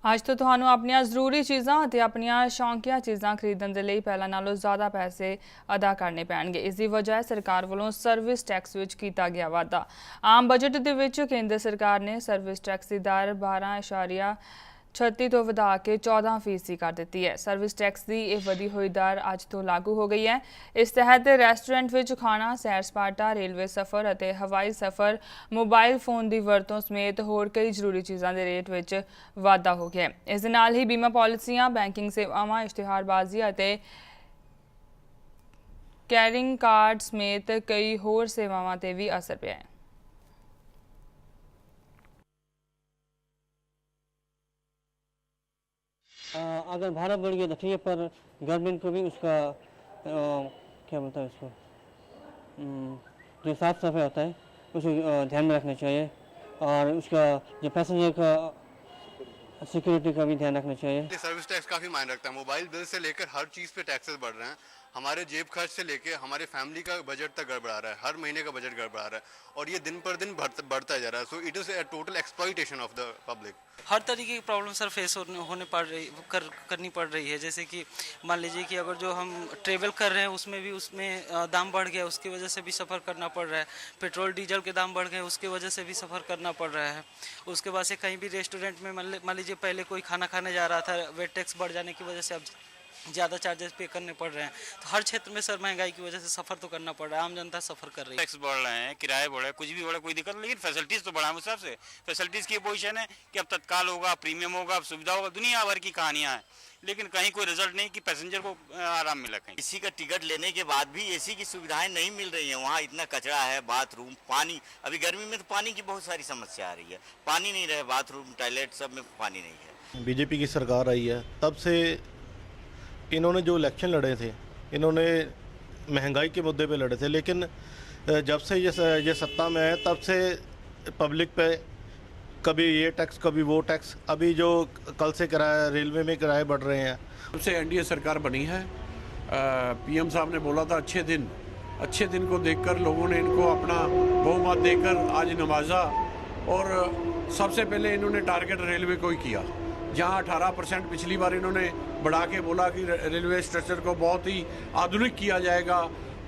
ਅੱਜ ਤੋਂ ਤੁਹਾਨੂੰ ਆਪਣੀਆਂ ਜ਼ਰੂਰੀ ਚੀਜ਼ਾਂ ਅਤੇ ਆਪਣੀਆਂ ਸ਼ੌਂਕੀਆ ਚੀਜ਼ਾਂ ਖਰੀਦਣ ਦੇ ਲਈ ਪਹਿਲਾਂ ਨਾਲੋਂ ਜ਼ਿਆਦਾ ਪੈਸੇ ਅਦਾ ਕਰਨੇ ਪੈਣਗੇ। ਇਸ ਦੀ ਵਜ੍ਹਾ ਸਰਕਾਰ ਵੱਲੋਂ ਸਰਵਿਸ ਟੈਕਸ ਵਿੱਚ ਕੀਤਾ ਗਿਆ ਵਾਧਾ। ਆਮ ਬਜਟ ਦੇ ਵਿੱਚ ਕੇਂਦਰ ਸਰਕਾਰ ਨੇ ਸਰਵਿਸ ਟੈਕਸ ਦੀ ਦਰ 12.36 ਤੋਂ ਵਧਾ ਕੇ 14% ਕਰ ਦਿੱਤੀ ਹੈ। ਸਰਵਿਸ ਟੈਕਸ ਦੀ ਇਹ ਵਧੀ ਹੋਈ ਦਰ ਅੱਜ ਤੋਂ ਲਾਗੂ ਹੋ ਗਈ ਹੈ। ਇਸ ਤਹਿਤ ਰੈਸਟੋਰੈਂਟ ਵਿੱਚ ਖਾਣਾ, ਸੈਰ ਸਪਾਟਾ, ਰੇਲਵੇ ਸਫ਼ਰ ਅਤੇ ਹਵਾਈ ਸਫ਼ਰ, ਮੋਬਾਈਲ ਫੋਨ ਦੀ ਵਰਤੋਂ ਸਮੇਤ ਹੋਰ ਕਈ ਜ਼ਰੂਰੀ ਚੀਜ਼ਾਂ ਦੇ ਰੇਟ ਵਿੱਚ ਵਾਧਾ ਹੋ ਗਿਆ ਹੈ। ਇਸ ਦੇ ਨਾਲ ਹੀ ਬੀਮਾ ਪਾਲਿਸੀਆਂ, ਬੈਂਕਿੰਗ ਸੇਵਾਵਾਂ, ਇਸ਼ਤਿਹਾਰਬਾਜ਼ੀ ਅਤੇ ਕੈਰਿੰਗ ਕਾਰਡ ਸਮੇਤ ਕਈ ਹੋਰ ਸੇਵਾਵਾਂ ਤੇ ਵੀ ਅਸਰ ਪਿਆ ਹੈ। अगर भाड़ा बढ़ गया तो ठीक है, पर गवर्नमेंट को भी उसका क्या बोलता है उसको जो साफ सफाई होता है उसको ध्यान में रखना चाहिए, और उसका जो पैसेंजर का सिक्योरिटी का भी ध्यान रखना चाहिए। सर्विस टैक्स काफ़ी मायने रखता है। मोबाइल बिल से लेकर हर चीज़ पे टैक्सेस बढ़ रहे हैं। हमारे जेब खर्च से लेके हमारे फैमिली का बजट तक गड़बड़ा रहा है, हर महीने का बजट गड़बड़ा रहा है, और ये दिन पर दिन बढ़ता जा रहा है। So it is a total exploitation of the public. हर तरीके की प्रॉब्लम सर फेस होने पड़ रही करनी पड़ रही है। जैसे कि मान लीजिए कि अगर जो हम ट्रेवल कर रहे हैं उसमें दाम बढ़ गया, उसकी वजह से भी सफ़र करना पड़ रहा है। पेट्रोल डीजल के दाम बढ़ गए, उसकी वजह से भी सफ़र करना पड़ रहा है। उसके बाद से कहीं भी रेस्टोरेंट में मान लीजिए पहले कोई खाना खाने जा रहा था, वेट टैक्स बढ़ जाने की वजह से अब ज़्यादा चार्जेस पे करने पड़ रहे हैं। तो हर क्षेत्र में सर महंगाई की वजह से सफ़र तो करना पड़ रहा है, आम जनता सफ़र कर रही है। टैक्स बढ़ रहे हैं, किराए बढ़ रहे हैं, कुछ भी बढ़ा, कोई दिक्कत नहीं, लेकिन फैसिलिटीज़ तो बढ़ा है। उस हिसाब से फैसिलिटीज़ की पोजीशन है कि अब तत्काल होगा, प्रीमियम होगा, अब सुविधा होगा, दुनिया भर की कहानियाँ हैं, लेकिन कहीं कोई रिजल्ट नहीं कि पैसेंजर को आराम मिला। कहीं इसी का टिकट लेने के बाद भी एसी की सुविधाएं नहीं मिल रही हैं। वहाँ इतना कचरा है, बाथरूम, पानी, अभी गर्मी में तो पानी की बहुत सारी समस्या आ रही है, पानी नहीं रहे, बाथरूम, टॉयलेट सब में पानी नहीं है। बीजेपी की सरकार आई है तब से इन्होंने जो इलेक्शन लड़े थे, इन्होंने महंगाई के मुद्दे पे लड़े थे, लेकिन जब से ये सत्ता में है तब से पब्लिक पे कभी ये टैक्स कभी वो टैक्स। अभी जो कल से किराया रेलवे में किराए बढ़ रहे हैं। जब से एनडीए सरकार बनी है, पीएम साहब ने बोला था अच्छे दिन को देखकर लोगों ने इनको अपना बहुमत देकर आज नवाजा, और सबसे पहले इन्होंने टारगेट रेलवे को ही किया, जहां 18% पिछली बार इन्होंने बढ़ा के बोला कि रेलवे स्ट्रक्चर को बहुत ही आधुनिक किया जाएगा।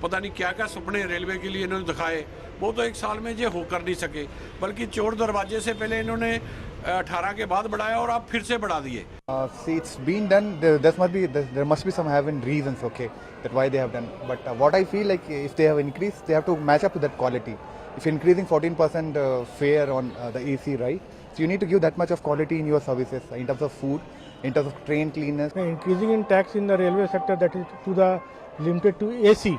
पता नहीं क्या क्या सपने रेलवे के लिए इन्होंने दिखाए, वो तो एक साल में ये हो कर नहीं सके, बल्कि चोर दरवाजे से पहले इन्होंने 18 के बाद बढ़ाया और अब फिर से बढ़ा दिए। See, it's been done. There must be some having reasons, okay, that why they have done. But what I feel like, if they have increased, they have to match up to that quality. If you're increasing 14% fare on the AC, right? So you need to give that much of quality in your services, in terms of food, in terms of train cleanness. Increasing in tax in the railway sector, that is to the limited to AC.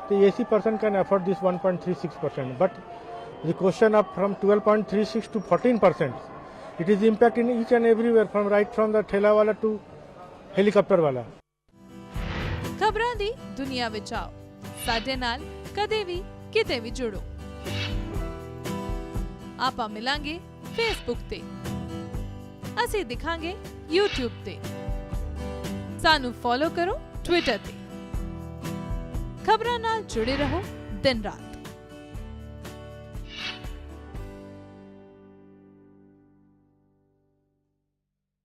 The AC person can afford this 1.36%, but the question up from 12.36 to 14%, it is impacting each and everywhere, from the thela wala to helicopter wala. ਖਬਰਾਂ ਦੀ ਦੁਨੀਆ ਵਿੱਚ ਆਓ, ਸਾਡੇ ਨਾਲ ਕਦੇ ਵੀ ਕਿਤੇ ਵੀ ਜੁੜੋ। ਆਪਾਂ ਮਿਲਾਂਗੇ ਫੇਸਬੁੱਕ ਤੇ, ਅਸੀਂ ਦਿਖਾਂਗੇ YouTube ਤੇ, ਸਾਨੂੰ ਫੋਲੋ ਕਰੋ ਟਵਿੱਟਰ ਤੇ। ਖਬਰਾਂ ਨਾਲ ਜੁੜੇ ਰਹੋ ਦਿਨ ਰਾਤ।